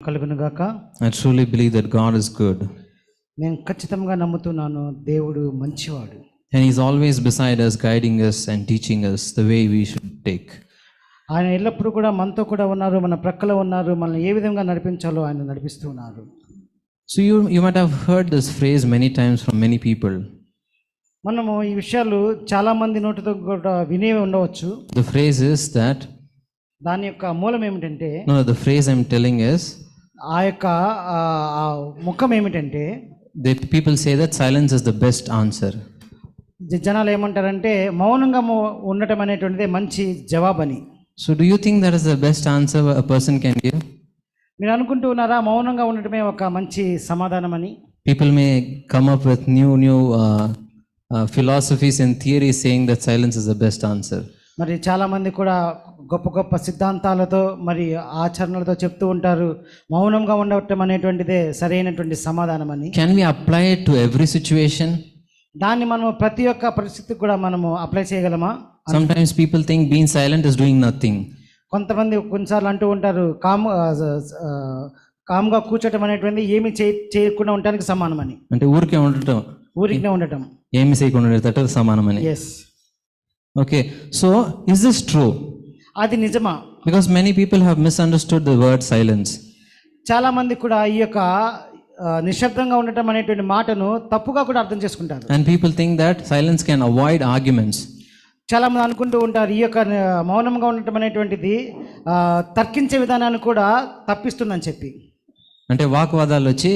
కలుగునుగాక. I truly believe that God is good. నేను ఖచ్చితంగా నమ్ముతున్నాను దేవుడు మంచివాడు. And He's always beside us, guiding us and teaching us the way we should take. ఆయన ఎల్లప్పుడూ కూడా మనతో కూడా ఉన్నారు, మన ప్రక్కలో ఉన్నారు, మనల్ని ఏ విధంగా నడిపించాలో ఆయన నడిపిస్తూ ఉన్నారు. So you might have heard this phrase many times from many people. మనము ఈ విషయాలు చాలా మంది నోటితో కూడా వినే ఉండవచ్చు. The phrase is that దాని యొక్క మూలం ఏమిటంటే, the phrase I'm telling is, ఆ యొక్క ముఖం ఏమిటంటే, people say that silence is the best answer. జనాలు ఏమంటారంటే మౌనంగా ఉండటం అనేటువంటిదే మంచి జవాబని. So do you think that is the best answer a person can give? మీరు అనుకుంటూ ఉన్నారా మౌనంగా ఉండటమే ఒక మంచి సమాధానం అని? People may come up with new philosophies and theories saying that silence is the best answer. మరి చాలామంది కూడా గొప్ప గొప్ప సిద్ధాంతాలతో మరి ఆచరణలతో చెప్తూ ఉంటారు మౌనంగా ఉండటం అనేటువంటిదే సరైనటువంటి సమాధానం అని. Can we apply it to every situation? దాన్ని మనము ప్రతి ఒక్క పరిస్థితికి కూడా మనము అప్లై చేయగలమా? Sometimes people think being silent is doing nothing. కొంతమంది కొన్నిసార్లు అంటూ ఉంటారు కామ్గా కూర్చోటం అనేటువంటిది ఏమి చేయకుండా ఉండటానికి సమానమని. అంటే ఊరికే ఉండటం ఏమి చేయకుండా ఉండటం సమానమని. Yes. Okay, so is this true? అది నిజమా? Because many people have misunderstood the word silence. చాలా మంది కూడా ఈ యొక్క నిశ్శబ్దంగా ఉండటం అనేటువంటి మాటను తప్పుగా కూడా అర్థం చేసుకుంటారు. And people think that silence can avoid arguments. చాలా మంది అనుకుంటూ ఉంటారు ఈ యొక్క మౌనంగా ఉండటం అనేటువంటిది తర్కించే విధానాన్ని కూడా తప్పిస్తుందని చెప్పి. అంటే వాగ్వాదాలు వచ్చి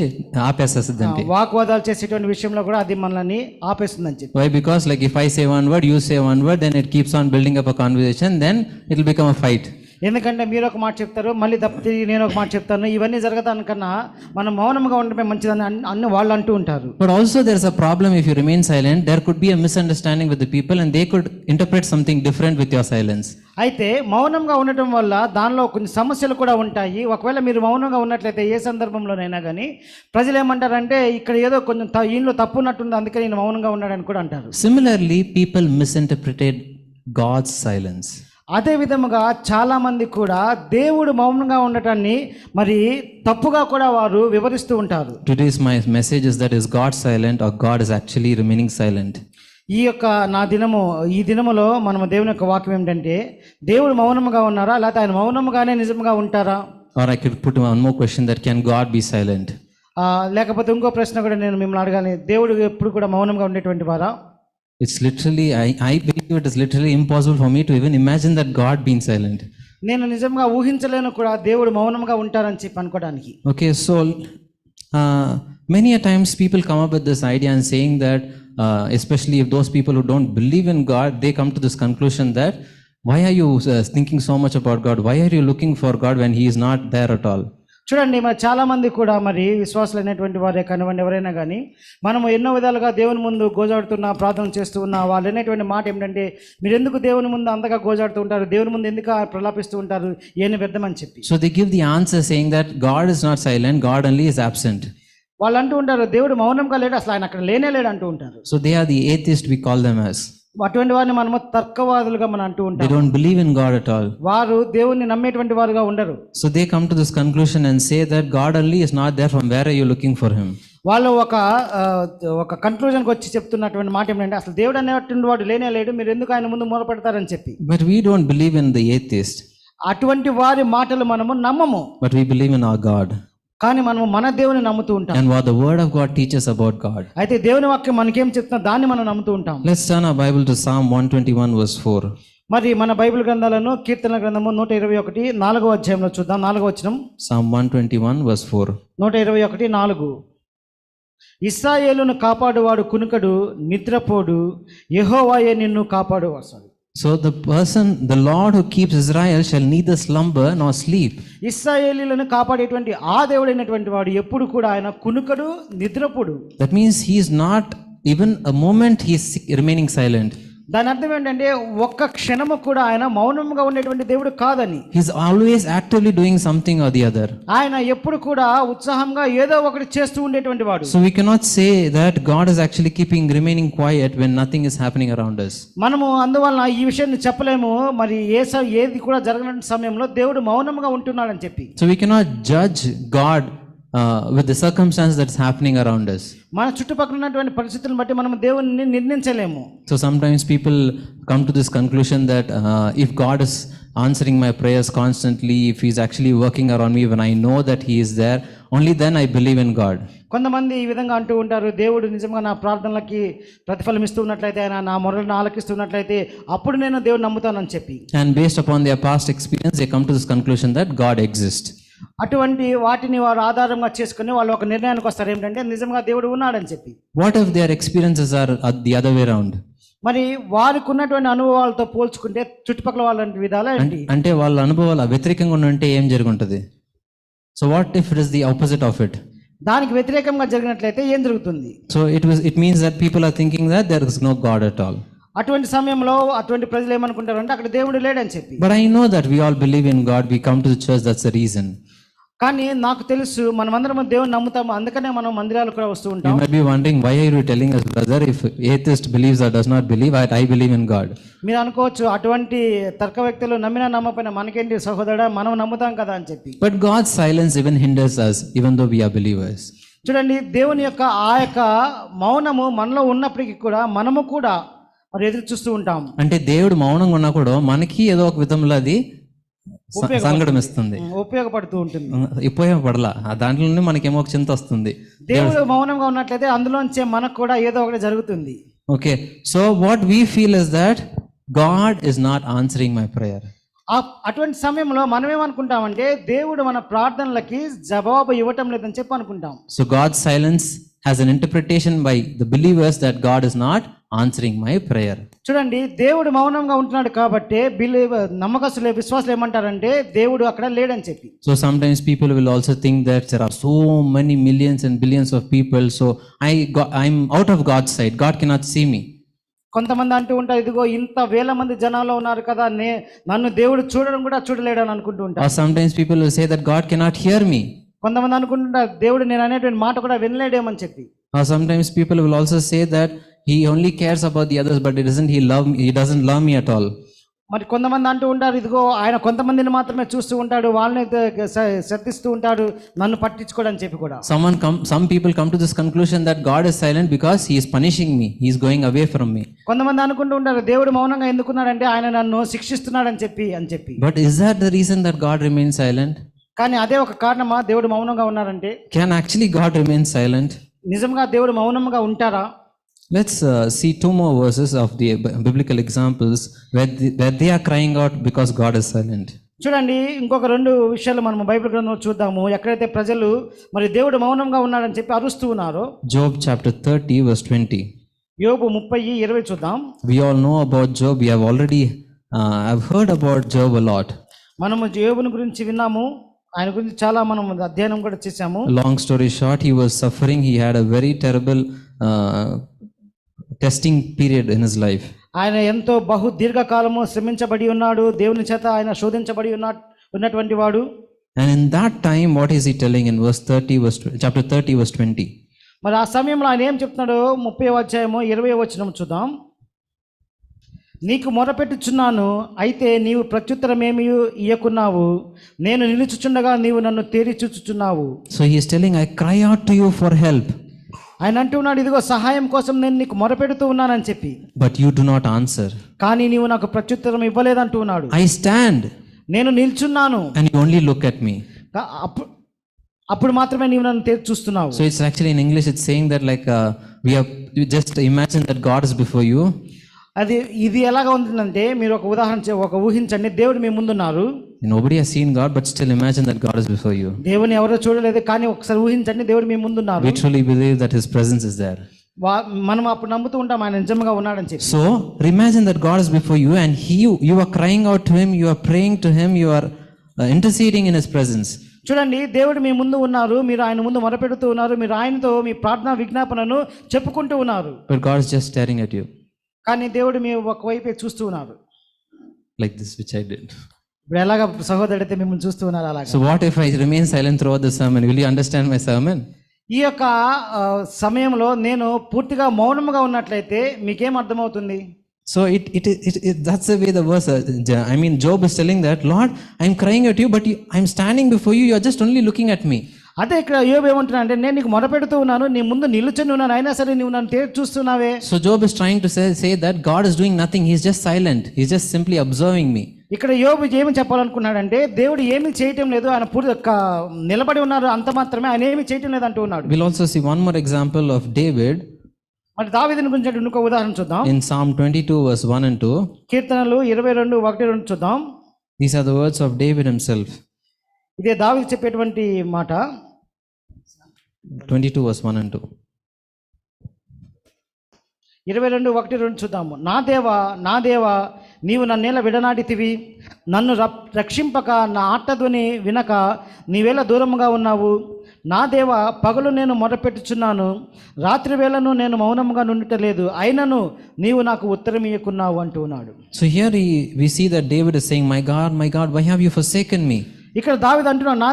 ఆపేస్తుంది. వాగ్వాదాలు చేసేటువంటి విషయంలో కూడా అది మనల్ని ఆపేస్తుందని చెప్పి. Why? Because like if I say one word, you say one word, then it keeps on building up a conversation, then it will become a fight. ఎందుకంటే మీరు ఒక మాట చెప్తారు, మళ్ళీ తప్పితే నేను ఒక మాట చెప్తాను, ఇవన్నీ జరగదానికన్నా మనం మౌనంగా ఉండటమే మంచిదని అన్ని వాళ్ళు అంటూ ఉంటారు. But also there is a problem if you remain silent. There could be a misunderstanding with the people and they could interpret something different with your silence. అయితే మౌనంగా ఉండటం వల్ల దానిలో కొన్ని సమస్యలు కూడా ఉంటాయి. ఒకవేళ మీరు మౌనంగా ఉన్నట్లయితే ఏ సందర్భంలోనైనా కానీ ప్రజలు ఏమంటారంటే ఇక్కడ ఏదో కొంచెం ఈయనలో తప్పు ఉన్నట్టుంది, అందుకే నేను మౌనంగా ఉన్నాడని కూడా అంటారు. Similarly, people misinterpreted God's silence. అదే విధముగా చాలామంది కూడా దేవుడు మౌనంగా ఉండటాన్ని మరి తప్పుగా కూడా వారు వివరిస్తూ ఉంటారు. Today's my message is that is God silent or God is actually remaining silent? ఈ యొక్క ఈ దినములో మనం దేవుని యొక్క వాక్యం ఏమిటంటే దేవుడు మౌనముగా ఉన్నారా లేకపోతే ఆయన మౌనముగానే నిజంగా ఉంటారా? Or I could put one more question, that can God be silent? లేకపోతే ఇంకో ప్రశ్న కూడా నేను మిమ్మల్ని అడగాలి, దేవుడు ఎప్పుడు కూడా మౌనంగా ఉండేటువంటి వారా? It's literally, I believe it is literally impossible for me to even imagine that God being silent. నేను నిజంగా ఊహించలేను కూడా దేవుడు మౌనంగా ఉంటారని చెప్పి అనుకోవడానికి. Okay, so many a times people come up with this idea and saying that especially if those people who don't believe in God, they come to this conclusion that why are you thinking so much about God? Why are you looking for God when He is not there at all? చూడండి, మరి చాలా మంది కూడా మరి విశ్వాసులు అయినటువంటి వారే కానివ్వండి ఎవరైనా కానీ మనము ఎన్నో విధాలుగా దేవుని ముందు గోజాడుతున్నా ప్రార్థన చేస్తూ ఉన్నా వాళ్ళు అనేటువంటి మాట ఏమిటంటే మీరు ఎందుకు దేవుని ముందు అంతగా గోజాడుతూ ఉంటారు, దేవుని ముందు ఎందుకు ప్రలాపిస్తూ ఉంటారు, ఏమి వ్యర్థమని చెప్పి. So they give the answer saying that God is not silent, God only is absent. వాళ్ళు అంటూ ఉంటారు దేవుడు మౌనంగా లేడు, అసలు ఆయన అక్కడ లేనే లేడు అంటూ ఉంటారు. So they are the atheist, we call them as. అటువంటి వారిని మనము తర్కవాదులుగా మనం అంటూ ఉంటాం. They don't believe in God at all. వారు దేవుణ్ణి నమ్మేటువంటి వారుగా ఉండరు. So they come to this conclusion and say that God only is not there, from where are you looking for Him? వాళ్ళు ఒక కన్క్లూజన్కి వచ్చి చెప్తున్నటువంటి మాట ఏమిటంటే అసలు దేవుడు అనేటువంటి వాడు లేనే లేడు, మీరు ఎందుకు ఆయన ముందు మూలపడతారని చెప్పి. But we don't believe in the atheist. అటువంటి వారి మాటలు మనము నమ్మము. But we believe in our God. కానీ మనము మన దేవుని నమ్ముతూ ఉంటాం. And what the word of God teaches about God. అయితే దేవుని వాక్యం మనకేం చెప్తుందో దాన్ని మనం నమ్ముతూ ఉంటాం. Let's turn our Bible to Psalm 121 verse 4. మరి మన బైబిల్ గ్రంథాలను కీర్తన గ్రంథము 121 4వ అధ్యాయంలో చూద్దాం. 4వ వచనం. Psalm 121 verse 4. 121 4. ఇశ్రాయేలును కాపాడువాడు కునుకడు, నిద్రపోడు, యెహోవాయే నిన్ను కాపాడువాడు. So the Lord who keeps Israel shall neither slumber nor sleep. ఇశ్రాయేలీయులను కాపాడేటువంటి ఆ దేవుడైనటువంటి వాడు ఎప్పుడు కూడా ఆయన కునుకడు, నిద్రపోడు. That means he is not even a moment he is remaining silent. దాని అర్థం ఏంటంటే ఒక్క క్షణము కూడా ఆయన మౌనంగా ఉండేటువంటి దేవుడు కాదని. He's always actively doing something or the other. ఆయన ఎప్పుడు కూడా ఉత్సాహంగా ఏదో ఒకటి చేస్తూ ఉండేటువంటి వాడు. So we cannot say that God is actually remaining quiet when nothing is happening around us. మనము అందువలన ఈ విషయాన్ని చెప్పలేము, మరి ఏది కూడా జరగని సమయంలో దేవుడు మౌనంగా ఉంటున్నాడని చెప్పి. So we cannot judge God with the circumstance that's happening around us. మన చుట్టుపక్కల ఉన్నటువంటి పరిస్థితులను బట్టి మనం దేవుని నిర్ణయించలేము. So sometimes people come to this conclusion that if God is answering my prayers constantly, if he's actually working around me when I know that he is there, only then I believe in God. కొంతమంది ఈ విధంగా అంటూ ఉంటారు, దేవుడు నిజంగా నా ప్రార్థనలకి ప్రతిఫలం ఇస్తూ ఉన్నట్లయితే, ఆయన నా మొరలను ఆలకిస్తున్నట్లయితే అప్పుడు నేను దేవుడిని నమ్ముతానని చెప్పి. And based upon their past experience they come to this conclusion that God exists. అటువంటి వాటిని వారు ఆధారంగా చేసుకుని వాళ్ళు ఒక నిర్ణయానికి వస్తారు, ఏంటంటే నిజంగా దేవుడు ఉన్నాడని చెప్పి. What if their experiences are the other way around? మరి వారికి ఉన్నటువంటి అనుభవాలతో పోల్చుకుంటే చుట్టుపక్కల వాళ్ళ విధాలు ఏంటి అంటే వాళ్ళ అనుభవాలు వ్యతిరేకంగా ఉంటే ఏం జరుగుంటది? So what if it is the opposite of it? దానికి వ్యతిరేకంగా జరిగినట్లయితే ఏం జరుగుతుంది? So it means that people are thinking that there is no God at all. అటువంటి సమయంలో అటువంటి ప్రజలు ఏమనుకుంటారంటే అక్కడ దేవుడు లేడని చెప్పి. But I know that we all believe in God, we come to the church, that's the reason. కానీ నాకు తెలుసు మనమందరం దేవుని నమ్ముతాము, అందుకనే మనం మందిరాలకు కూడా వస్తూ ఉంటాం. You might be wondering, why are you telling us, brother, if atheist believes or does not believe, I believe in God. మీరు అనుకోవచ్చు, అటువంటి తర్క వ్యక్తులు నమ్మినా నమ్మకపోయినా మనకేంటి సహోదరుడా, మనం నమ్ముతాం కదా అని చెప్పి. But God's silence even hinders us, even though we are believers. చూడండి, దేవుని యొక్క ఆ యొక్క మౌనము మనలో ఉన్నప్పటికీ కూడా మనము కూడా మరి ఎదురు చూస్తూ ఉంటాం. అంటే దేవుడు మౌనంగా ఉన్నా కూడా మనకి ఏదో ఒక విధంలో అది సంగడం ఇస్తుంది, ఉపయోగపడుతూ ఉంటుంది. ఉపయోగపడలా దాంట్లో నుండి మనకేమో ఒక చింత వస్తుంది. దేవుడు మౌనంగా ఉన్నట్లయితే అందులోంచే మనకు కూడా ఏదో ఒకటి జరుగుతుంది. Okay, so what we feel is that God is not answering my prayer. అటువంటి సమయంలో మనం ఏమనుకుంటామంటే దేవుడు మన ప్రార్థనలకి జవాబు ఇవ్వటం లేదని చెప్పి అనుకుంటాం. So God silence has an interpretation by the believers that God is not answering my prayer. చూడండి, దేవుడు మౌనంగా ఉంటున్నాడు కాబట్టి నమ్మకస్తులు విశ్వాసులు ఏమంటారంటే దేవుడు అక్కడ లేడని చెప్పి. So sometimes people will also think that there are so many millions and billions of people, so I'm out of God's sight, God cannot see me. కొంతమంది అంటూ ఉంటారు, ఇదిగో ఇంత వేల మంది జనాల్లో ఉన్నారు కదా, నన్ను దేవుడు చూడడం కూడా చూడలేడని అనుకుంటూ ఉంటారు. Or sometimes people will say that God cannot hear me. కొంతమంది అనుకుంటుంటారు దేవుడు నేను అనేటువంటి మాట కూడా వినలేడేమని చెప్పి. Or sometimes people will also say that he only cares about the others, but he doesn't love me at all. మరి కొంతమంది అంటూ ఉంటారు, ఇదిగో ఆయన కొంతమందిని మాత్రమే చూస్తూ ఉంటాడు, వాళ్ళని శ్రద్ధిస్తూ ఉంటాడు, నన్ను పట్టించుకోడని చెప్పి కూడా. Some people come to this conclusion that God is silent because he is punishing me, he is going away from me. కొంతమంది అనుకుంటూ ఉంటారు దేవుడు మౌనంగా ఎందుకున్నాడంటే ఆయన నన్ను శిక్షిస్తున్నాడని చెప్పి. But is that the reason that God remains silent? కానీ అదే ఒక కారణమా దేవుడు మౌనంగా ఉన్నారంటే? Can actually God remain silent? నిజంగా దేవుడు మౌనంగా ఉంటారా? Let's see two more verses of the biblical examples where they are crying out because God is silent. చూడండి, ఇంకొక రెండు విషయాలు మనం బైబిల్ గ్రంథంలో చూద్దాము. ఎక్కడైతే ప్రజలు మరి దేవుడు మౌనంగా ఉన్నాడని చెప్పి అరుస్తూ ఉన్నారో. Job chapter 30 verse 20. యోబు 30:20 చూద్దాం. We all know about Job. We have already I've heard about Job a lot. మనము యోబుని గురించి విన్నాము, ఆయన గురించి చాలా మనం అధ్యయనం కూడా చేశాము. Long story short, he was suffering. He had a very terrible testing period in his life. ఆయన ఎంతో బహు దీర్ఘకాలము శ్రమించబడి ఉన్నాడు, దేవుని చేత ఆయన శోధించబడి ఉన్నటువంటి వాడు. And in that time, what is he telling in chapter 30 verse 20? మరి ఆ సమయంలో ఆయన ఏం చెప్తున్నాడు? 30వ చూద్దాం. నీకు మొరపెట్టుచున్నాను, అయితే నీవు ప్రత్యుత్తరమేమి ఇయ్యకున్నావు, నేను నిలుచుచుండగా నీవు నన్ను తేరి చూచుచున్నావు. So he is telling, I cry out to you for help. ఆయన అంటున్నాడు, ఇదిగో సహాయం కోసం నేను నీకు మొరపెడుతూ ఉన్నానని చెప్పి. But you do not answer. కానీ నీవు నాకు ప్రత్యుత్తరం ఇవ్వలేదంటున్నాడు. I stand. నేను నిల్చున్నాను. And you only look at me. అప్పుడు మాత్రమే నీవు నన్ను తేరి చూస్తున్నావు. So it's actually in English it's saying that like you just imagine that God is before you. ఇది ఎలాగా ఉంటుందంటే, మీరు ఒక ఊహించండి, దేవుడు మీ ముందున్నారు. Nobody has seen God, but still imagine that God is before you. దేవుని ఎవరో చూడలేదు, కానీ ఒకసారి ఊహించండి, దేవుడు మీ ముందున్నారు. We truly believe that his presence is there. మనం అప్పుడు నమ్ముతూ ఉంటాం ఆయన నిజంగా ఉన్నాడని చెప్పి. So imagine that God is before you and you are crying out to him, you are praying to him, you are interceding in his presence. చూడండి, దేవుడు మీ ముందు ఉన్నారు, మీరు ఆయన ముందు మొరపెడుతూ ఉన్నారు, మీరు ఆయనతో మీ ప్రార్థనా విజ్ఞాపనను చెప్పుకుంటూ ఉన్నారు. But God is just staring at you. కానీ దేవుడు మీ ఒకవైపే చూస్తూ ఉన్నారు. like this, which I did. ఇప్పుడు ఎలాగ సహోదరుడైతే మిమ్మల్ని చూస్తూ ఉన్నారు అలాగా. So what if I remain silent throughout the sermon? Will you understand my sermon? ఈ యొక్క సమయంలో నేను పూర్తిగా మౌనముగా ఉన్నట్లయితే మీకేం అర్థమవుతుంది? So that's the way the verse, I mean, Job is telling that, Lord, I'm crying at you, but I'm standing before you, you're just only looking at me. అదే ఇక్కడ యోబు ఏమంటున్నా అంటే నేను నీకు మొరపెడుతూ ఉన్నాను, నీ ముందు నిలుచుని ఉన్నాను, అయినా సరే నువ్వు నన్ను చూస్తున్నావే. So Job is trying to say that God is doing nothing, he's just silent, he's just simply observing me. ఇక్కడ యోబు ఏమి చెప్పాలనుకున్నాడంటే దేవుడు ఏమీ చేయటం లేదు, ఆయన నిలబడి ఉన్నారు అంత మాత్రమే, ఆయన ఏమీ చేయటం లేదు అంటూ ఉన్నాడు. We'll also see one more example of David. మరి దావీదుని గురించి ఇంకొక ఉదాహరణ చూద్దాం. In Psalm 22 verse 1 and 2. కీర్తనలు 22:1-2 చూద్దాం. These are the words of David himself. ఇదే దావీదు చెప్పేటువంటి మాట. 22 verse 1 and 2. 22:1-2 చూద్దాము. నా దేవా నీవు నన్నేలా విడనాడితివి, నన్ను రక్షింపక, నా ఆర్తధ్వని వినక నీవేళ దూరముగా ఉన్నావు. నా దేవా పగలు నేను మొరపెట్టుచున్నాను, రాత్రి వేళను నేను మౌనముగా నుండటలేదు, అయినను నీవు నాకు ఉత్తరం ఇయ్యకున్నావు అంటూ ఉన్నాడు. So here we see that David is saying, my God, why have you forsaken me? ఇక్కడ దావీదు అంటున్నాడు, నా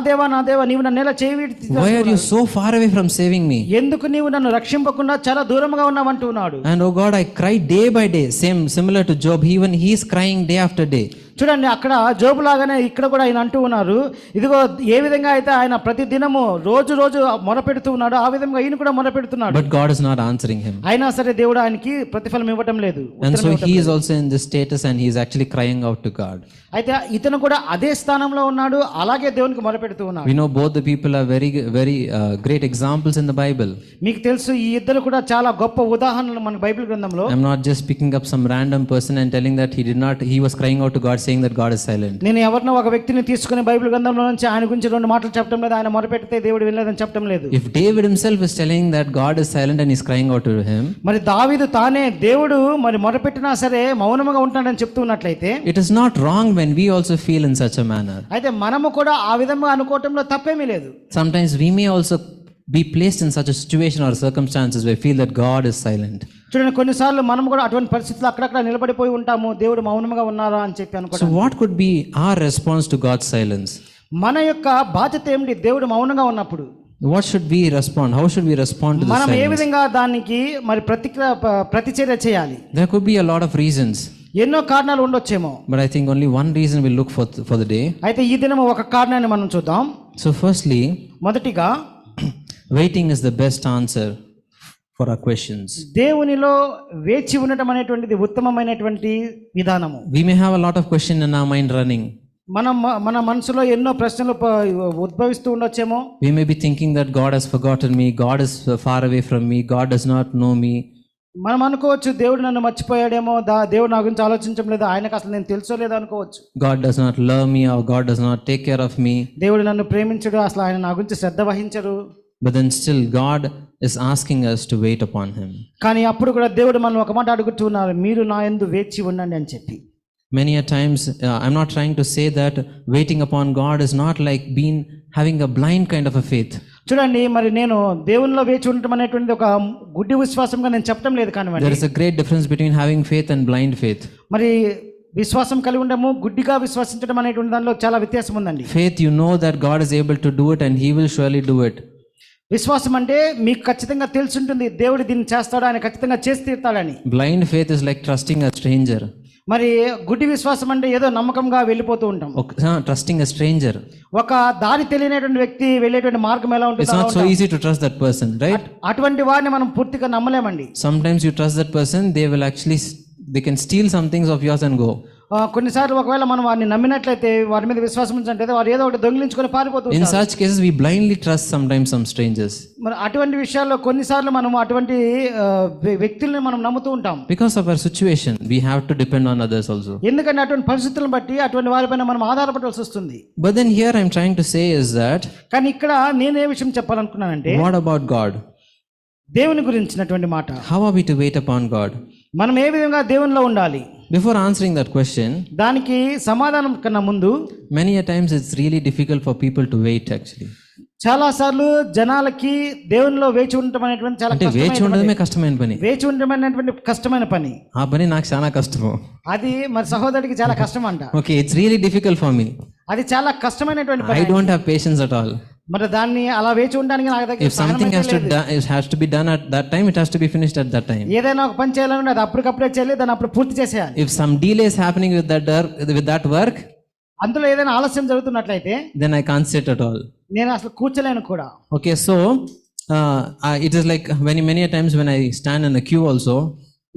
దేవా నీవు నన్ను ఎలా చేయవిడి, why are you so far away from saving me? ఎందుకు నీవు నన్ను రక్షింపకుండా చాలా దూరంగా ఉన్నావు అంటున్నాడు. And oh God, I cry day by day, similar to Job, even he is crying day after day. చూడండి, అక్కడ జోబు లాగానే ఇక్కడ కూడా ఆయన అంటూ ఉన్నారు, ఇదిగో ఏ విధంగా అయితే ఆయన ప్రతి దినము రోజు మొరపెడుతూ ఉన్నాడు, ఆ విధంగా ఈయన కూడా మొరపెడుతున్నాడు. But God is not answering him. అయినా సరే దేవుడు ఆయనకి ప్రతిఫలం ఇవ్వటం లేదు. And so he is also in this status and he is actually crying out to God. అయితే ఇతను కూడా అదే స్థానంలో ఉన్నాడు, అలాగే దేవునికి మొరపెడుతూ ఉన్నాడు. We know both the people are very great examples in the Bible. మీకు తెలుసు ఈ ఇద్దరు కూడా చాలా గొప్ప ఉదాహరణలు మన బైబిల్ గ్రంథంలో. I'm not just picking up some random person and telling that he was crying out to God, saying that God is silent. నేను ఎవరినో ఒక వ్యక్తిని తీసుకుని బైబిల్ గ్రంథంలో నుంచి ఆయన గురించి రెండు మాటలు చెప్పడం లేదు, ఆయన మొరపెడితే దేవుడు వినలేదని చెప్పడం లేదు. If David himself is telling that God is silent and he's crying out to him, మరి దావీదు తానే దేవుడు మరి మొరపెట్టినా సరే మౌనముగా ఉంటాడని చెప్తున్నట్లయితే, it is not wrong when we also feel in such a manner. అయితే మనము కూడా ఆ విధంగా అనుకోవటంలో తప్పేమీ లేదు. Sometimes we may also be placed in such a situation or circumstances where we feel that God is silent. చూడండి, కొన్నిసార్లు మనం కూడా అటువంటి పరిస్థితుల్లో అక్కడక్కడ నిలబడిపోయి ఉంటాము, దేవుడు మౌనంగా ఉన్నారా అని చెప్పి అనుకుంటాం. So what could be our response to God's silence? మన యొక్క బాధ్యత ఏమిటి దేవుడు మౌనంగా ఉన్నప్పుడు? What should we respond? How should we respond to this మనం ఏ silence? విధంగా దానికి మరి ప్రతిచర్య చేయాలి? There could be a lot of reasons. ఎన్నో కారణాలు ఉండొచ్చేమో. But I think only one reason we'll look for the day. అయితే ఈ దినం ఒక కారణాన్ని మనం చూద్దాం. So firstly, మొదటిగా waiting is the best answer for our questions. దేవునిలో వేచి ఉండటం అనేటువంటిది ఉత్తమమైనటువంటి విధానము. We may have a lot of questions in our mind running. మన మనసులో ఎన్నో ప్రశ్నలు ఉద్భవిస్తూ ఉండొచ్చేమో. We may be thinking that God has forgotten me, God is far away from me, God does not know me. మనం అనుకోవచ్చు దేవుడు నన్ను మర్చిపోయాడేమో, దేవుడు నా గురించి ఆలోచించడం లేదు, ఆయనకు అసలు నేను తెలుసో లేదో అనుకోవచ్చు. God does not love me or God does not take care of me. దేవుడు నన్ను ప్రేమించడు, అసలు ఆయన నా గురించి శ్రద్ధ వహించరు. But then still God is asking us to wait upon him. కానీ అప్పుడు కూడా దేవుడు మనం ఒక మాట అడుగుతున్నారు, మీరు నా యందు వేచి ఉండండి అని చెప్పి. Many a times I'm not trying to say that waiting upon God is not like having a blind kind of a faith. చూడండి, మరి నేను దేవునిలో వేచి ఉండటం అనేటువంటిది ఒక గుడ్డి విశ్వాసంగా నేను చెప్పడం లేదు, కానీ there is a great difference between having faith and blind faith. మరి విశ్వాసం కలిగి ఉండము, గుడ్డిగా విశ్వసించడం అనేటువంటి దానిలో చాలా వ్యత్యాసం ఉందండి. Faith, you know that God is able to do it and he will surely do it. విశ్వాసం అంటే మీకు ఖచ్చితంగా తెలుసుంటుంది దేవుడు దీన్ని చేస్తాడు, ఆయన ఖచ్చితంగా చేసి తీరుతాడని. Blind faith is like trusting a stranger. మరి గుడ్డి విశ్వాసం అంటే ఏదో నమ్మకంగా వెళ్ళిపోతూ ఉంటాం. Trusting a stranger. ఒక దారి తెలియనటువంటి వ్యక్తి వెళ్ళేటువంటి మార్గం ఎలా ఉంటుంది? It's not so easy to trust that person, right? అటువంటి వారిని మనం పూర్తిగా నమ్మలేమండి. Sometimes you trust that person, they can steal some things of yours and go. కొన్నిసార్లు ఒకవేళ మనం వారిని నమ్మినట్లయితే, వారి మీద విశ్వాసం ఉంచినట్లయితే వారు ఏదో ఒకటి దొంగిలించుకొని పారిపోతారు. In such cases we blindly trust sometimes some strangers. మరి అటువంటి విషయాల్లో కొన్నిసార్లు మనం అటువంటి వ్యక్తుల్ని మనం నమ్ముతూ ఉంటాం. Because of our situation we have to depend on others also. ఎందుకంటే అటువంటి పరిస్థితులను బట్టి అటువంటి వారిపైన మనం ఆధారపడాల్సి వస్తుంది. But then here I'm trying to say is that, కానీ ఇక్కడ నేను ఏ విషయం చెప్పాలనుకున్నానంటే, what about God? దేవుని గురించినటువంటి మాట. How are we to wait upon God? మనం ఏ విధంగా దేవునిలో ఉండాలి? Before answering that question, దానికి సమాధానం కన్నా ముందు, many a times it's really difficult for people to wait actually. చాలా సార్లు జనాలకి దేవునిలో వేచి ఉండటం అనేటువంటి చాలా అంటే వేచి ఉండడమే కష్టమైన పని. వేచి ఉండటం అనేటువంటి కష్టమైన పని. ఆ పని నాకు చాలా కష్టము. అది మరి సహోదరుడికి చాలా కష్టం అంట. Okay, it's really difficult for me. అది చాలా కష్టమైనటువంటి ఐ పని. Don't have patience at all. మరి దాన్ని అలా వేచి ఉండడానికి నాకు దగ్గర If something has to be done at that time, it has to be finished at that time. ఏదైనా ఒక పని చేయాలంటే అది అప్పటికప్పుడే చేయాలి, దాన్ని అప్పుడు పూర్తి చేసేయాలి. If some delay is happening with that work, అందులో ఏదైనా ఆలస్యం జరుగుతున్నట్లయితే then I can't sit at all. నేను అసలు కూర్చోలేను కూడా. Okay, so it is like many a times when I stand in a queue also,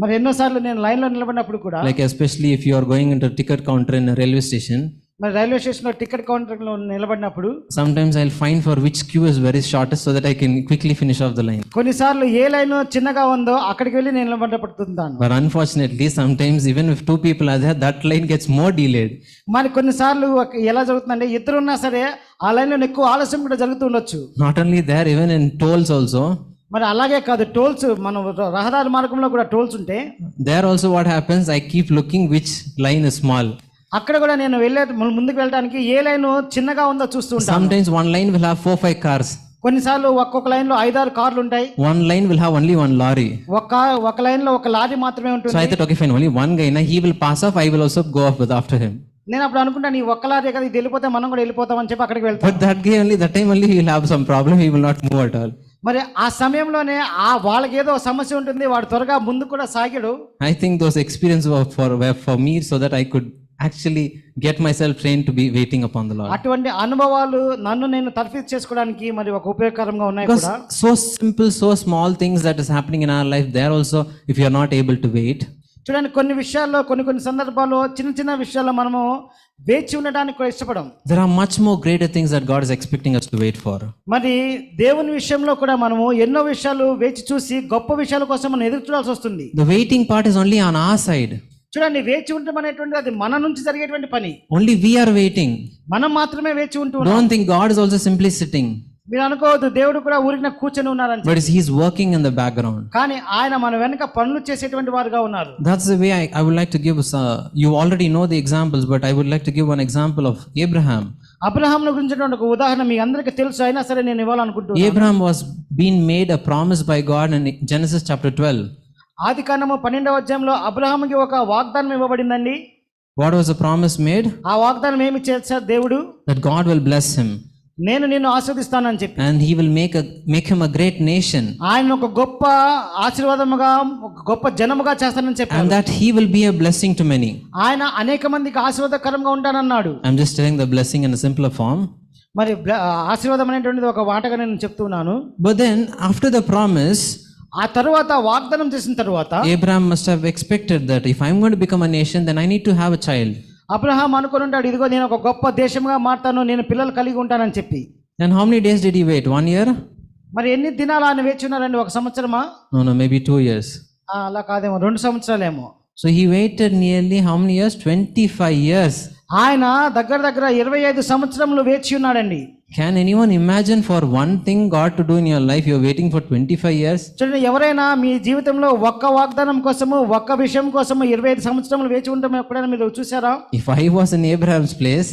మరి ఎన్నోసార్లు నేను లైన్లో నిలబడినప్పుడు కూడా, like especially if you are going into a ticket counter in a railway station, మరి రైల్వే స్టేషన్ లో ticket counter లో నిలబడినప్పుడు sometimes I'll find for which queue is very shortest so that I can quickly finish off the line. కొన్నిసార్లు ఏ line చిన్నగా ఉందో అక్కడికి వెళ్ళి నేను నిలబడబడుతుంటాను. But unfortunately sometimes even if two people are there, that line gets more delayed. మరి కొన్నిసార్లు ఎలా జరుగుతుందంటే ఇద్దరు ఉన్నా సరే ఆ లైన్ లో ఎక్కువ ఆలస్యం కూడా జరుగుతూ ఉండొచ్చు. Not only there, even in tolls also. మరి అలాగే కాదు, టోల్స్ మనం రహదారి మార్గంలో కూడా టోల్స్ ఉంటే there also what happens, I keep looking which line is small. అక్కడ కూడా నేను ముందుకు వెళ్ళడానికి ఏ లైన్ చిన్నగా ఉందో చూస్తూ ఉంటాను. Sometimes one line will have 4-5 cars. కొన్నిసార్లు ఒక్కొక్క లైన్ లో 5-6 కార్లు ఉంటాయి. One line will have only one lorry. ఒక లైన్ లో ఒక లారీ మాత్రమే ఉంటుంది. So I thought, okay fine, only one guy, he will pass off, I will also go off after him. నేను అప్పుడు అనుకుంటాను, ఈ ఒక్క లారీ కదా, ఇది వెళ్ళిపోతే మనం కూడా వెళ్ళిపోతాం అని చెప్పి అక్కడికి వెళ్తాను. But that time only he will have some problem, he will not move at all. మరి ఆ సమయంలోనే వాళ్ళకి ఏదో సమస్య ఉంటుంది, వాడు త్వరగా ముందు కూడా సాగాడు. I think those experiences were for me so that I could actually get myself trained to be waiting upon the Lord. అటువంటి అనుభవాలు నన్ను నేను తర్ఫీదు చేసుకోవడానికి మరి ఒక ఉపయోగకరంగా ఉన్నాయి Because కూడా. so simple, so small things that is happening in our life, there also if you are not able to wait. చూడండి, కొన్ని విషయాల్లో కొన్ని సందర్భాల్లో చిన్న విషయాల్లో మనము వేచి ఉండడానికి కూడా ఇష్టపడం. There are much more greater things that God is expecting us to wait for. మరి దేవుని విషయంలో కూడా మనము ఎన్నో విషయాలు వేచి చూసి గొప్ప విషయాల కోసం మనం ఎదురు చూడాల్సి వస్తుంది. The waiting part is only on our side. చూడండి, వేచి ఉండటం అనేటువంటిది అది మన నుంచి జరిగేటువంటి పని. Only we are waiting. మనం మాత్రమే వేచి ఉంటూ. Don't think God is also simply sitting. మీరు అనుకోవద్దు దేవుడు కూడా ఊరిన కూర్చొని ఉన్నారని. But he is working in the background. కానీ ఆయన మన వెనక పనులు చేసేటువంటి వారుగా ఉన్నారు. That's the way I would like to give you already know the examples, but I would like to give one example of Abraham. అబ్రహామును గురించినటువంటి ఒక ఉదాహరణ మీ అందరికీ తెలుసు, అయినా సరే నేను ఇవ్వాలనుకుంటున్నాను. Abraham was being made a promise by God in Genesis chapter 12. ఆదికాండము 12వ అధ్యాయంలో అబ్రహాముకి ఒక వాగ్దానం ఇవ్వబడిందండి. What was the promise made? ఆ వాగ్దానం ఏమి చేశారు దేవుడు? That God will bless him. నేను నిన్ను ఆశీర్వదిస్తానని చెప్పి. And he will make him a great nation. ఆయన ఒక గొప్ప ఆశీర్వాదముగా, ఒక గొప్ప జనముగా చేస్తానని చెప్పాడు. And that he will be a blessing to many. ఆయన అనేక మందికి ఆశీర్వాదకరంగా ఉంటానన్నాడు. I'm just telling the blessing in a simpler form. మరి ఆశీర్వాదం అనేటువంటిది ఒక వాటగా నేను చెప్తున్నాను. But then after the promise, ఆ తరువాత వాగ్దానం చేసిన తరువాత Abraham must have expected that if I'm going to become a nation, then I need to have a child. Abraham అనుకుని ఉంటాడు, ఇదిగో నేను ఒక గొప్ప దేశంగా మారుతాను, నేను పిల్లలు కలిగి ఉంటానని చెప్పి. Then how many days did he wait? 1 year? మరి ఎన్ని దినాలు ఆయన వేచి ఉన్నారండి? ఒక సంవత్సరమా? No, maybe 2 years. అలా కాదేమో, 2 సంవత్సరాలేమో. So he waited nearly how many years? 25 years. ఆయన దగ్గర 25 సంవత్సరములు వేచి ఉన్నాడండి. Can anyone imagine for one thing God to do in your life, you're waiting for 25 years? చూడండి, ఎవరైనా మీ జీవితంలో ఒక్క వాగ్దానం కోసము, ఒక్క విషయం కోసము 25 సంవత్సరములు వేచి ఉండటం ఎప్పుడైనా మీరు చూసారా? If I was in Abraham's place,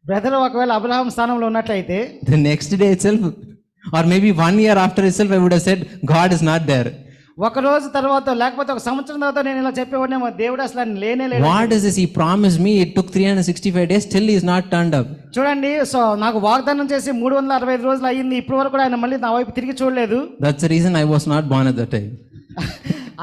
brother ఒకవేళ అబ్రహాం స్థానంలో ఉన్నట్లయితే the next day itself or maybe 1 year after itself, I would have said God is not there. ఒక రోజు తర్వాత లేకపోతే ఒక సంవత్సరం తర్వాత నేను ఇలా చెప్పేవాడినేమో, దేవుడు అసలు ఆయన లేనే లేడు. What is this? He promised me, it took 365 days, still he is not turned up. చూడండి, సో నాకు వాగ్దానం చేసి 365 రోజులు అయ్యింది, ఇప్పటి వరకు కూడా ఆయన మళ్ళీ నా వైపు తిరిగి చూడలేదు. That's the reason I was not born at that time.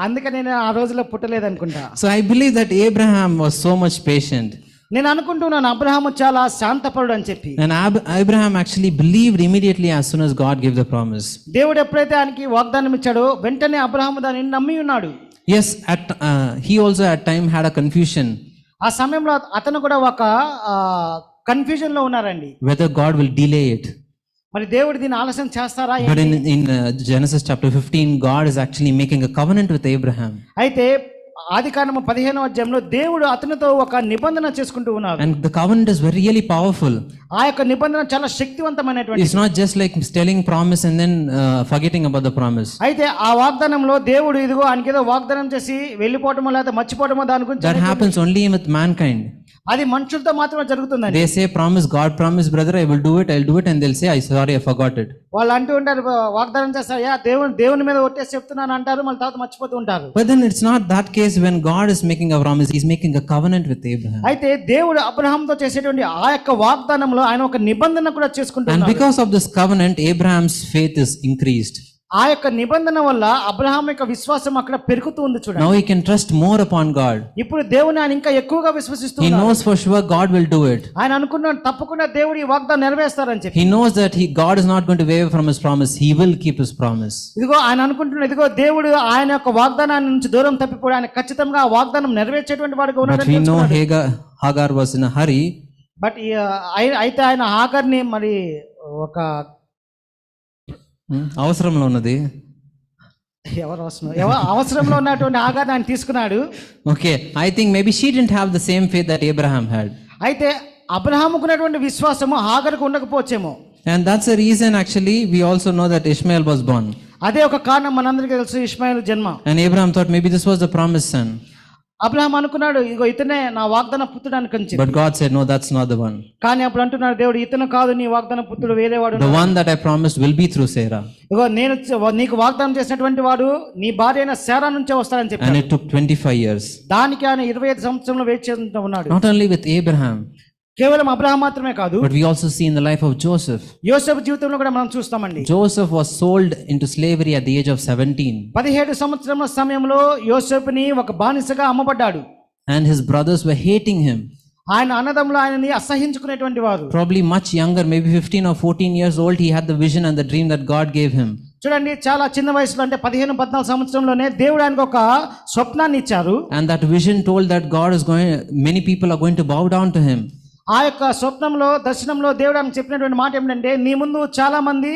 అందుకని నేను ఆ రోజులో పుట్టలేదు అనుకుంటా. So I believe that Abraham was so much patient. నేను అనుకుంటున్నాను అబ్రహాము చాలా శాంతపరుడు అని చెప్పి. And Abraham actually believed immediately as soon as God gave the promise. దేవుడు ఎప్పుడైతే ఆయనకి వాగ్దానం ఇచ్చాడో వెంటనే అబ్రహాము దానిని నమ్మి ఉన్నాడు. Yes, he also at time had a confusion. ఆ సమయంలో అతను కూడా ఒక కన్ఫ్యూజన్ లో ఉన్నారండి, whether God will delay it. మరి దేవుడు దీన్ని ఆలస్యం చేస్తారా? But in Genesis chapter 15, God is actually making a covenant with Abraham. అయితే ఆదికాండము 15వ అధ్యాయంలో దేవుడు అతనితో ఒక నిబంధన చేసుకుంటూ ఉన్నారు. And the covenant is really powerful. ఆ యొక్క నిబంధన చాలా శక్తివంతమైనటువంటి. It's not just like telling promise and then forgetting about the promise. అయితే ఆ వాగ్దానంలో దేవుడు ఇదిగో ఆయనకి ఏదో వాగ్దానం చేసి వెళ్ళిపోవటమో లేదా మర్చిపోవటమో దాని గురించి. That happens only with mankind. అది మనుషులతో మాత్రమే జరుగుతుందండి. They say, promise, God promise, brother, I will do it, I'll do it. And they'll say, sorry, I forgot it. వాళ్ళు అంటూ ఉంటారు, వాగ్దానం చేస్తారు, యా దేవుని మీద ఒట్టేసి చెప్తున్నాను అంటారు, మళ్ళీ తర్వాత మర్చిపోతూ ఉంటారు. But then it's not that case when God is making a promise. He's making a covenant with Abraham. అయితే దేవుడు అబ్రహాంతో చేసేటువంటి ఆ యొక్క వాగ్దానంలో ఆయన ఒక నిబంధన కూడా And చేసుకుంటున్నాడు. because of this covenant, Abraham's faith is increased. ఆ యొక్క నిబంధన వల్ల అబ్రహాం యొక్క విశ్వాసం అక్కడ పెరుగుతూ ఉంది చూడండి. Now he can trust more upon God. ఇప్పుడు దేవుని ఆయన ఇంకా ఎక్కువగా He విశ్వసిస్తున్నాడు. knows for sure God will do it. ఆయన అనుకున్నాడు తప్పకుండా దేవుడు ఈ వాగ్దానం నెరవేరుస్తారని చెప్పి. He knows that God is not going to waver from his promise. He will keep his promise. ఇదిగో ఆయన అనుకుంటున్నాడు, ఇదిగో దేవుడు ఆయన యొక్క వాగ్దానాన్ని నుంచి దూరం తప్పిపోయి ఆయన ఖచ్చితంగా ఆ వాగ్దానం నెరవేర్చేటువంటి వాడుగా But ఉన్నాడని we know తెలుసుకున్నాడు. Hagar was in a hurry. But అయితే ఆయన హాగర్ని మరి ఒక అవసరంలో ఉన్నది. అవసరంలో ఉన్నటువంటి హాగర్ని ఆయన తీసుకున్నాడు. Okay, I think maybe she didn't have the same faith that Abraham had. అయితే అబ్రహాముకు ఉన్నటువంటి విశ్వాసము హాగర్కు ఉండకపోవచ్చేమో. And that's the reason actually we also know that Ishmael was born. అదే ఒక కారణం మనందరికీ తెలుసు, ఇష్మాయేలు జన్మ. And Abraham thought maybe this was the promised son. Abraham అనుకున్నాడు, ఇగో ఇతనే నా వాగ్దాన పుత్రుడు అనుకొని. But God said, no, that's not the one. కానీ అప్పుడు అంటున్నాడు దేవుడు, ఇతను కాదు నీ వాగ్దాన పుత్రుడు, వేరేవాడు. The one that I promised will be through Sarah. ఇగో నేను నీకు వాగ్దానం చేసినటువంటి వాడు నీ భార్య అయిన శారా నుంచే వస్తాడని చెప్పాడు. And it took 25 years. దానికి ఆయన 25 సంవత్సరంలో వెయిట్ చేస్తూ ఉన్నాడు. Not only with Abraham, కేవలం అబ్రహాం మాత్రమే కాదు, but we also see in the life of Joseph. యోసేపు జీవితంలో కూడా మనం చూస్తామండి. Joseph was sold into slavery at the age of 17. 17 సంవత్సరముల సమయంలో యోసేపుని ఒక బానిసగా అమ్మబడ్డాడు. And his brothers were hating him. ఆయన అన్నదమ్ములు ఆయనని అసహించుకునేటువంటి వారు. Probably much younger, maybe 15 or 14 years old, he had the vision and the dream that God gave him. చూడండి, చాలా చిన్న వయసులో అంటే 15-14 సంవత్సరంలోనే దేవుడు ఆయనకు ఒక స్వప్నాన్ని ఇచ్చారు. And that vision told that many people are going to bow down to him. ఆ యొక్క స్వప్నంలో దర్శనంలో దేవుడు ఆయనకు చెప్పినటువంటి మాట ఏమిటంటే, నీ ముందు చాలా మంది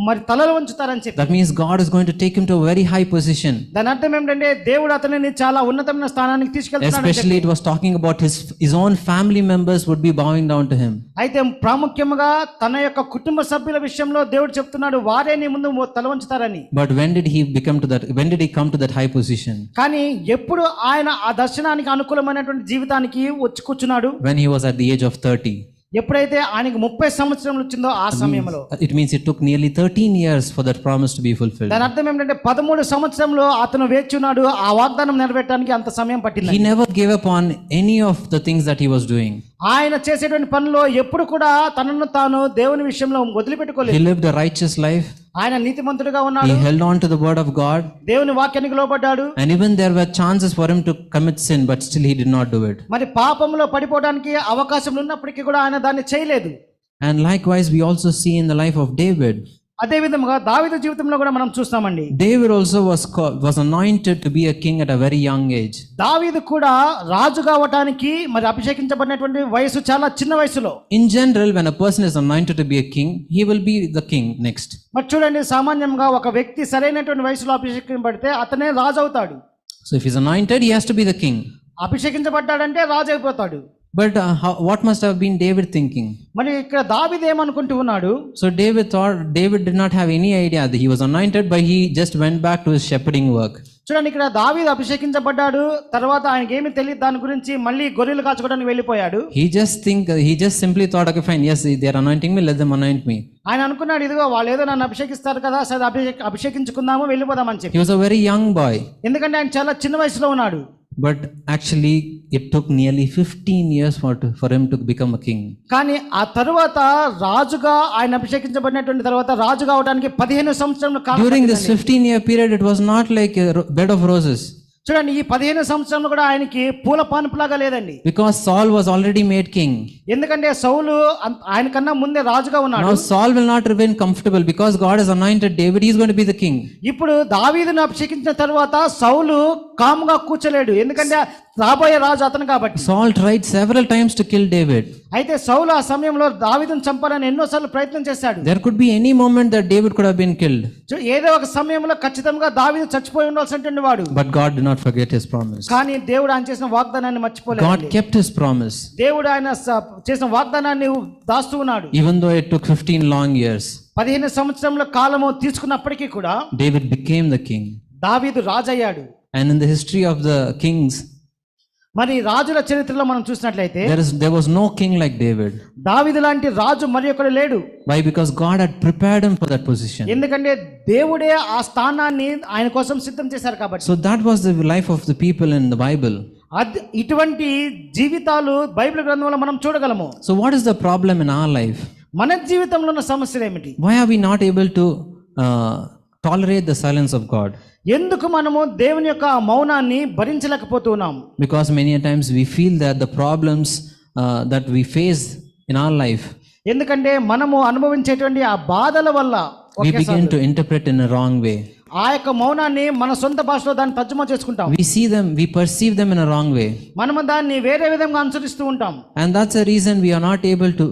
మరి తలలు వంచుతారని చెప్పి. That means God is going to take him to a very high position. దాని అర్థం ఏమిటంటే దేవుడు అతనిని చాలా ఉన్నతమైన స్థానానికి తీసుకెళ్తున్నాడు. Especially it was talking about his own family members would be bowing down to him. అయితే ప్రాముఖ్యంగా తన యొక్క కుటుంబ సభ్యుల విషయంలో దేవుడు చెప్తున్నాడు, వారే నీ ముందు తల వంచుతారని. But when did he come to that high position? కానీ ఎప్పుడు ఆయన ఆ దర్శనానికి అనుకూలమైనటువంటి జీవితానికి వచ్చి కూర్చున్నాడు? When he was at the age of 30. ఎప్పుడైతే ఆయనకి 30 సంవత్సరాలు వచ్చిందో ఆ సమయంలో. It means it took nearly 13 years for that promise to be fulfilled. దాని అర్థం ఏంటంటే 13 సంవత్సరంలో అతను వేచున్నాడు, ఆ వాగ్దానం నెరవేర్చడానికి అంత సమయం పట్టింది. He never gave up on any of the things that he was doing. ఆయన చేసేటువంటి పనిలో ఎప్పుడు కూడా తనను తాను దేవుని విషయంలో వదిలిపెట్టుకోలేదు. He lived a righteous life. ఆయన నీతిమంతుడిగా ఉన్నాడు. He held on to the word of God. దేవుని వాక్యానికి లోబడ్డాడు. And even there were chances for him to commit sin, but still he did not do it. మరి పాపంలో పడిపోవడానికి అవకాశం ఉన్నప్పటికీ కూడా ఆయన దాన్ని చేయలేదు. And likewise we also see in the life of David. అదే విధంగా దావీదు జీవితంలో కూడా మనం చూస్తామండి. David also was anointed to be a king at a very young age. దావీదు కూడా రాజు కావడానికి మరి అభిషేకించబడినటువంటి వయసు చాలా చిన్న వయసులో. In general, when a person is anointed to be a king, he will be the king next. మరి చూడండి, సామాన్యంగా ఒక వ్యక్తి సరైనటువంటి వయసులో అభిషేకించబడితే అతనే రాజు అవుతాడు. So if he's anointed, he has to be the king. అభిషేకించబడ్డాడంటే రాజు అయిపోతాడు. But what must have been David thinking? మరి ఇక్కడ దావీదు ఏమనుకుంటూ ఉన్నాడు? So David did not have any idea that he was anointed, but he just went back to his shepherding work. చూడండి, ఇక్కడ దావీదు అభిషేకించబడ్డాడు, తర్వాత ఆయనకి ఏమీ తెలియదు దాని గురించి, మళ్ళీ గొర్రెలు కాచుకోవడానికి వెళ్ళిపోయాడు. He just simply thought, okay fine, yes, they are anointing me, let them anoint me. ఆయన అనుకున్నాడు, ఇదిగో వాళ్ళు ఏదో నన్ను అభిషేకిస్తారు కదా, సరే అభిషేకించుకుందాము, వెళ్ళిపోదామని చెప్పి. He was a very young boy. ఎందుకంటే ఆయన చాలా చిన్న వయసులో ఉన్నాడు. But actually it took nearly 15 years for him to become a king. కానీ ఆ తరువాత రాజుగా ఆయన అభిషేకించబడినటువంటి తర్వాత రాజు కావడానికి 15 సంవత్సరాల కాలం. During this 15-year period, it was not like a bed of roses. చూడండి, ఈ 15 సంవత్సరంలో కూడా ఆయనకి పూల పానుపులాగా లేదండి. Because Saul was already made king. ఎందుకంటే సౌలు ఆయన కన్నా ముందే రాజుగా ఉన్నాడు. Now Saul will not remain comfortable because God has anointed David. He is going to be the king. ఇప్పుడు దావీదును అభిషేకించిన తర్వాత సౌలు కాముగా కూర్చోలేడు, ఎందుకంటే రాబోయే రాజు అతను కాబట్టి. Saul tried several times to kill David. అయితే సౌలు ఆ సమయంలో దావీదును చంపాలని ఎన్నోసార్లు ప్రయత్నం చేశాడు. There could be any moment that David could have been killed. ఏదో ఒక సమయంలో ఖచ్చితంగా దావీదు చచ్చిపోయి ఉండాల్సినటువంటి వాడు. But God did not forget his promise. కానీ దేవుడు ఆయన చేసిన వాగ్దానాన్ని మర్చిపోలేదు. God kept his promise. దేవుడు ఆయన చేసిన వాగ్దానాన్ని దాస్తూ ఉన్నాడు. Even though it took 15 long years. 15 సంవత్సరముల కాలము తీసుకున్నప్పటికీ కూడా David became the king. దావీదు రాజయ్యాడు. And in the history of the kings, మరి రాజుల చరిత్రలో మనం చూసినట్లయితే There was no king like David. దావీదు లాంటి రాజు మరి ఒకడు లేడు. Why? Because God had prepared him for that position. ఎందుకంటే దేవుడే ఆ స్థానాన్ని ఆయన కోసం సిద్ధం చేశారు కాబట్టి. So that was the life of the people in the Bible. ఇటువంటి జీవితాలు బైబిల్ గ్రంథంలో మనం చూడగలము. So what is the problem in our life? మన జీవితంలో ఉన్న సమస్యలు ఏమిటి? Why are we not able to tolerate the silence of God? ఎందుకు మనము దేవుని యొక్క మౌనాన్ని భరించలేకపోతున్నాం? Because many a times we feel that the problems that we face in our life, ఎందుకంటే మనము అనుభవించేటువంటి ఆ బాధల వల్ల we begin to interpret in a wrong way. ఆ యొక్క మౌనాన్ని మన సొంత భాషలో దాన్ని తర్జుమా చేసుకుంటాం. We perceive them in a wrong way. మనము దాన్ని వేరే విధంగా అనుసరిస్తూ ఉంటాం. And that's the reason we are not able to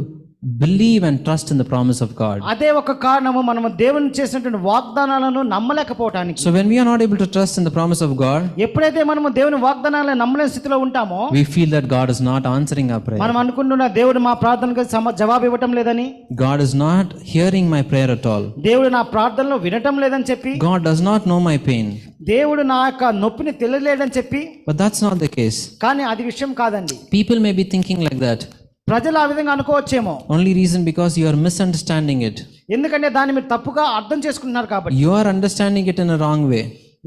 believe and trust in the promise of God. అదే ఒక కారణము మనము దేవుని చేసినటువంటి వాగ్దానాలను నమ్మలేకపోవడానికి. So when we are not able to trust in the promise of God, ఎప్పుడైతే మనము దేవుని వాగ్దానాలను నమ్మలేని స్థితిలో ఉంటామో, we feel that God is not answering our prayer. మనం అనుకుంటున్నా దేవుడు మా ప్రార్థనకు జవాబు ఇవ్వటం లేదని, God is not hearing my prayer at all. దేవుడు నా ప్రార్థనలో వినటం లేదని చెప్పి, God does not know my pain. దేవుడు నా యొక్క నొప్పిని తెలియలేదని చెప్పి. But that's not the case. కానీ అది విషయం కాదండి. People may be thinking like that. ప్రజలు ఆ విధంగా అనుకోవచ్చేమో. Only reason because you are misunderstanding it. ఎందుకంటే దాన్ని మీరు తప్పుగా అర్థం చేసుకుంటున్నారు కాబట్టి. You are understanding it in a wrong way.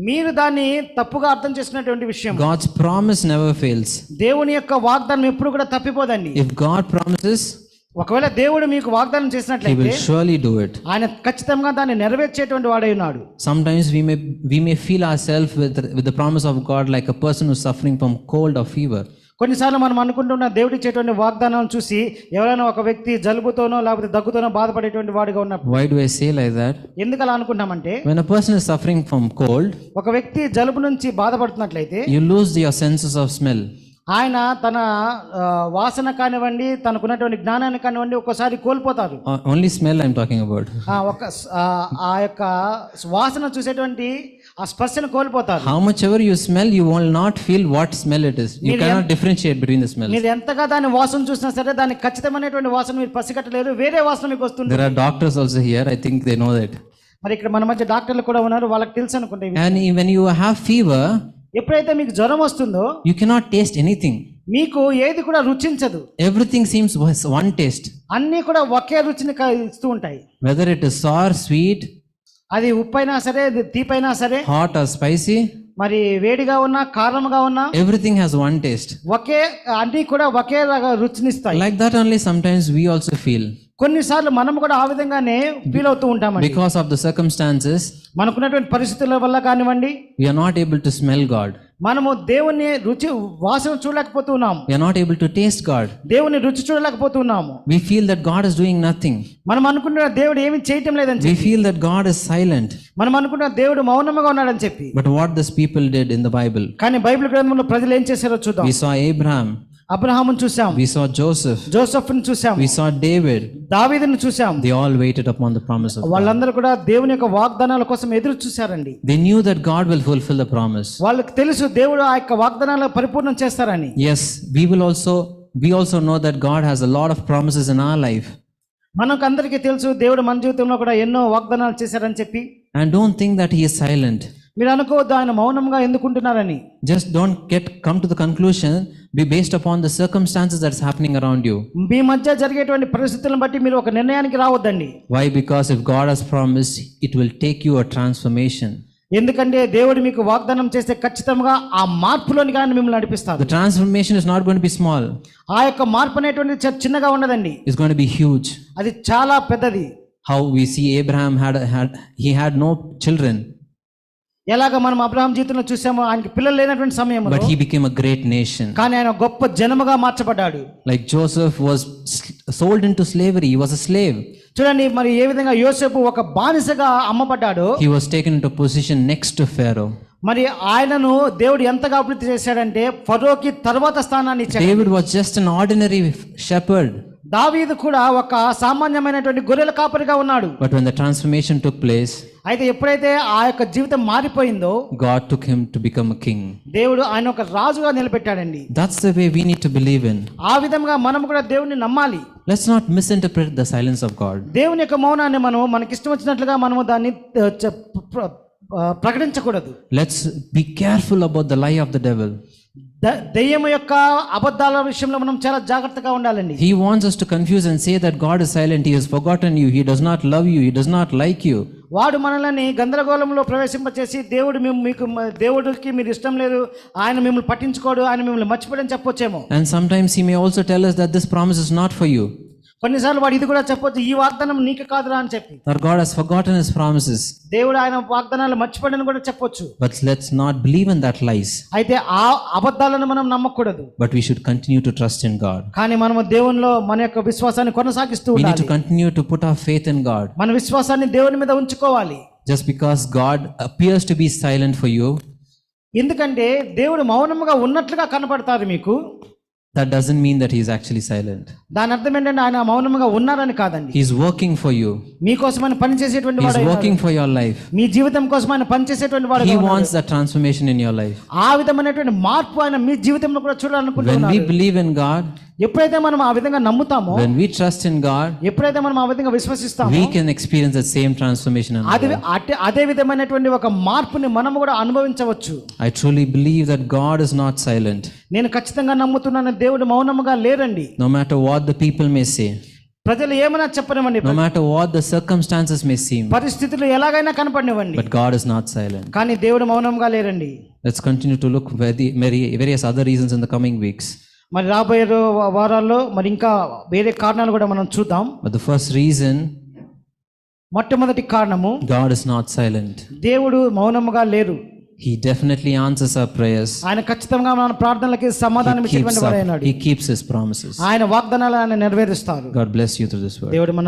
మీరు దాన్ని తప్పుగా అర్థం చేసుకున్నటువంటి విషయం. God's promise never fails. దేవుని యొక్క వాగ్దానం ఎప్పుడు కూడా తప్పిపోదండి. If God promises, ఒకవేళ దేవుడు మీకు వాగ్దానం చేసినట్లయితే, He will surely do it. ఆయన ఖచ్చితంగా దాన్ని నెరవేర్చేటువంటి వాడై ఉన్నాడు. Sometimes we may feel ourselves with the promise of God like a person who is suffering from cold or fever. కొన్నిసార్లు మనం అనుకుంటున్న దేవుడి ఇచ్చేటువంటి వాగ్దానాలను చూసి ఎవరైనా ఒక వ్యక్తి జలుబుతోనో లేకపోతే దగ్గుతోనో బాధపడేటువంటి వాడిగా ఉన్నప్పుడు. Why do I say like that? ఎందుకు అలా అనుకుంటామంటే, when a person is suffering from cold, ఒక వ్యక్తి జలుబు నుంచి బాధపడుతున్నట్లయితే you lose your senses of smell. ఆయన తన వాసన కానివ్వండి, తనకున్నటువంటి జ్ఞానాన్ని కానివ్వండి ఒక్కసారి కోల్పోతారు. Only smell I'm talking about. ఆ యొక్క వాసన చూసేటువంటి ఆ స్పర్శను కోల్పోతారు. How much ever you smell, you will not feel what smell it is. You cannot differentiate between the smells. మీరు ఎంతగా దాని వాసన చూసినా సరే దాని ఖచ్చితమైనటువంటి వాసన మీరు పసిగట్టలేరు. వేరే వాసన మీకు వస్తుంది. There are doctors also here. I think they know that. మరి ఇక్కడ మన మధ్య డాక్టర్లు కూడా ఉన్నారు, వాళ్ళకి తెలుసు అనుకుంటే. And when you have fever, ఎప్పుడైతే మీకు జ్వరం వస్తుందో, you cannot taste anything. మీకు ఏది కూడా రుచించదు. Everything seems one taste. అన్నీ కూడా ఒకే రుచిని ఇస్తూ ఉంటాయి. Whether it is sour, sweet, అది ఉప్పైనా సరే, అది తీపైనా సరే, hot or spicy, మరి వేడిగా ఉన్నా కారంగా ఉన్నా, everything has one taste. అన్నీ కూడా ఒకే రుచినిస్తాయి. Like that only sometimes we also feel. కొన్నిసార్లు మనం కూడా ఆ విధంగానే ఫీల్ అవుతూ ఉంటాం. Because of the circumstances, మనకున్నటువంటి పరిస్థితుల వల్ల కానివ్వండి, we are not able to smell God. మనము దేవుని వాసన చూడలేకపోతున్నాము. We are not able to taste God. దేవుని రుచి చూడలేకపోతున్నాము. We feel that God is doing nothing. మనం అనుకుంటున్న దేవుడు ఏమీ చేయటం లేదని చెప్పి. We feel that God is silent. మనం అనుకుంటున్న దేవుడు మౌనంగా ఉన్నాడని చెప్పి. But what these people did in the Bible? కానీ బైబిల్ గ్రంథంలో ప్రజలు ఏం చేశారో చూద్దాం. We saw Abraham. అబ్రహామును చూసాం. We saw Joseph. జోసెఫ్ను చూసాం. We saw David. దావీదును చూసాం. They all waited upon the promise of God. వాళ్ళందరూ కూడా దేవుని యొక్క వాగ్దానాల కోసం ఎదురు చూశారండి. They knew that God will fulfill the promise. వాళ్ళకి తెలుసు దేవుడు ఆ యొక్క వాగ్దానాలను పరిపూర్ణం చేస్తారని. Yes, we also know that God has a lot of promises in our life. మనకు అందరికీ తెలుసు దేవుడు మన జీవితంలో కూడా ఎన్నో వాగ్దానాలు చేశారని చెప్పి. And don't think that he is silent. మీరు అనుకోవద్దు ఆయన మౌనంగా ఎందుకుంటున్నారని. Just don't come to the conclusion based upon the circumstances that's happening around you. మీ మధ్య జరిగేటువంటి పరిస్థితులను బట్టి మీరు ఒక నిర్ణయానికి రావద్దండి. Why? Because if God has promised, it will take you a transformation. ఎందుకంటే దేవుడు మీకు వాగ్దానం చేస్తే ఖచ్చితంగా ఆ మార్పులోని కానీ మిమ్మల్ని నడిపిస్తారు. The transformation is not going to be small. ఆ యొక్క మార్పు అనేటువంటిది చిన్నగా ఉండదండి. It's going to be huge. అది చాలా పెద్దది. How we see Abraham had no children. ఎలాగ మనం అబ్రహాం జీవితంలో చూసామో, ఆయనకి పిల్లలు లేనటువంటి సమయంలో, but he became a great nation. కానీ ఆయన గొప్ప జనముగా మార్చబడ్డాడు. Like Joseph was sold into slavery. He was a slave. చూడండి మరి ఏ విధంగా యోసేపు ఒక బానిసగా అమ్మబడ్డాడు. He was taken into a position next to Pharaoh. మరి ఆయనను దేవుడు ఎంతగా అభివృద్ధి చేశాడంటే ఫరోకి తర్వాత స్థానాన్ని ఇచ్చాడు. David was just an ordinary shepherd. దావీదు కూడా ఒక సామాన్యమైనటువంటి గొర్రెల కాపరిగా ఉన్నాడు. But when the transformation took place, అయితే ఎప్పుడైతే ఆ యొక్క జీవితం మారిపోయిందో, God took him to become a king. దేవుడు ఆయన ఒక రాజుగా నిలబెట్టాడండి. That's the way we need to believe in. ఆ విధంగా మనం కూడా దేవుని నమ్మాలి. Let's not misinterpret the silence of God. దేవుని యొక్క మౌనాన్ని మనకి ఇష్టం వచ్చినట్లుగా మనము దాన్ని ప్రకటించకూడదు. Let's be careful about the lie of the devil. దెయ్యం యొక్క అబద్ధాల విషయంలో మనం చాలా జాగ్రత్తగా ఉండాలండి. He wants us to confuse and say that God is silent, He has forgotten you, He does not love you, He does not like you. వాడు మనల్ని గందరగోళంలో ప్రవేశింపచేసి దేవుడికి మీరు ఇష్టం లేదు, ఆయన మిమ్మల్ని పట్టించుకోడు, ఆయన మిమ్మల్ని మర్చిపోడని చెప్పొచ్చేమో. And sometimes He may also tell us that this promise is not for you. కొన్నిసార్లు వాడు ఇది కూడా చెప్పొచ్చు, ఈ వాగ్దానం నీకు కాదురా అని చెప్పి. Or God has forgotten His promises. దేవుడు ఆయన వాగ్దానాలు మర్చిపోడని కూడా చెప్పొచ్చు. But let's not believe in that lies. అయితే ఆ అబద్ధాలను మనం నమ్మకూడదు. But we should continue to trust in God. కానీ మనము దేవునిలో మన యొక్క విశ్వాసాన్ని కొనసాగిస్తూ We need ఉండాలి. to continue to put our faith in God. మన విశ్వాసాన్ని దేవుని మీద ఉంచుకోవాలి. Just because God appears to be silent for you, ఎందుకంటే దేవుడు మౌనంగా ఉన్నట్లుగా కనపడతారు మీకు, that doesn't mean that He is actually silent. దాని అర్థం ఏంటంటే ఆయన మౌనంగా ఉన్నారని కాదండి. He is working for you. మీకోసం ఆయన పని చేసేటువంటి He వాడు, is working for your life. మీ జీవితం కోసం ఆయన పని చేసేటువంటి వాడు. He wants that transformation in your life. ఆ విధమైనటువంటి మార్పు ఆయన మీ జీవితంలో కూడా When చూడాలనుకుంటున్నారు. we believe in God, ఎప్పుడైతే మనం ఆ విధంగా నమ్ముతామో, when we trust in God, ఎప్పుడైతే మనం ఆ విధంగా విశ్వసిస్తామో, we can experience the same transformation in our life. అదే విధమైనటువంటి ఒక మార్పుని మనం కూడా అనుభవించవచ్చు. I truly believe that God is not silent. నేను ఖచ్చితంగా నమ్ముతున్నాను, దేవుడు మౌనముగా లేరండి. No matter what the people may say, ప్రజలు ఏమైనా చెప్పనివ్వండి, no matter what the circumstances may seem, పరిస్థితులు ఎలాగైనా కనపడినివ్వండి, but God is not silent. కానీ దేవుడు మౌనంగా లేరండి. Let's continue to look various other reasons in the coming weeks. మరి రాబోయే వారాల్లో మరి ఇంకా వేరే కారణాలు కూడా మనం చూద్దాం. But the first reason, మొట్టమొదటి కారణము, God is not silent. దేవుడు మౌనముగా లేరు. He definitely answers our prayers. ఆయన ఖచ్చితంగా మన ప్రార్థనలకి సమాధానం ఇచ్చేటువంటి వాడైనాడు. He keeps His promises. ఆయన వాగ్దానాలు ఆయన నెరవేరుస్తారు. God bless you through this word. దేవుడు మన